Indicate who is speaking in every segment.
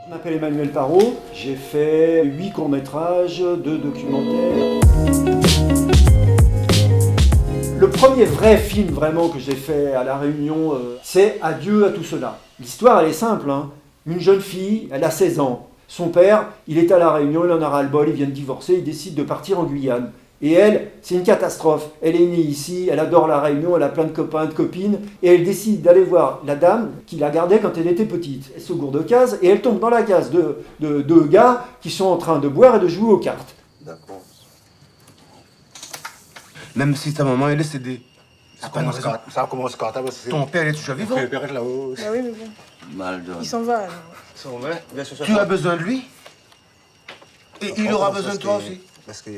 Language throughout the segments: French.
Speaker 1: Je m'appelle Emmanuel Parot, j'ai fait 8 courts-métrages, 2 documentaires. Le premier vrai film vraiment que j'ai fait à La Réunion, c'est Adieu à tout cela. L'histoire elle est simple, hein. Une jeune fille, elle a 16 ans. Son père, il est à La Réunion, il en a ras-le-bol, il vient de divorcer, il décide de partir en Guyane. Et elle, c'est une catastrophe. Elle est née ici, elle adore La Réunion, elle a plein de copains, de copines. Et elle décide d'aller voir la dame qui la gardait quand elle était petite. Elle se gourde de case et elle tombe dans la case de deux gars qui sont en train de boire et de jouer aux cartes.
Speaker 2: D'accord. Même si ta maman est décédée.
Speaker 3: Ça commence quand
Speaker 2: Ton père est toujours vivant.
Speaker 3: Mon père est là-haut.
Speaker 4: Bah oui, mais bon.
Speaker 5: Mal de...
Speaker 4: Il s'en va alors.
Speaker 3: Ça va, bien sûr.
Speaker 2: Tu as besoin de lui. Et il aura besoin de toi aussi.
Speaker 3: Parce que...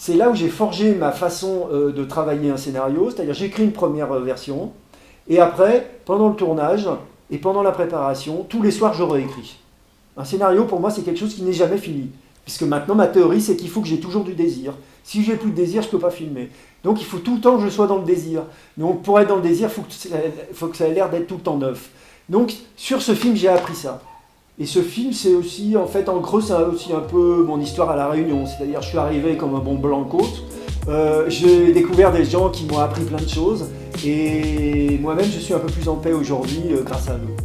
Speaker 1: C'est là où j'ai forgé ma façon de travailler un scénario, c'est-à-dire j'écris une première version, et après, pendant le tournage et pendant la préparation, tous les soirs je réécris. Un scénario pour moi c'est quelque chose qui n'est jamais fini, puisque maintenant ma théorie c'est qu'il faut que j'ai toujours du désir. Si j'ai plus de désir, je ne peux pas filmer. Donc il faut tout le temps que je sois dans le désir. Donc pour être dans le désir, il faut que ça ait l'air d'être tout le temps neuf. Donc sur ce film j'ai appris ça. Et ce film, c'est aussi, en fait, en gros, c'est aussi un peu mon histoire à La Réunion. C'est-à-dire, je suis arrivé comme un bon blanc j'ai découvert des gens qui m'ont appris plein de choses. Et moi-même, je suis un peu plus en paix aujourd'hui grâce à eux.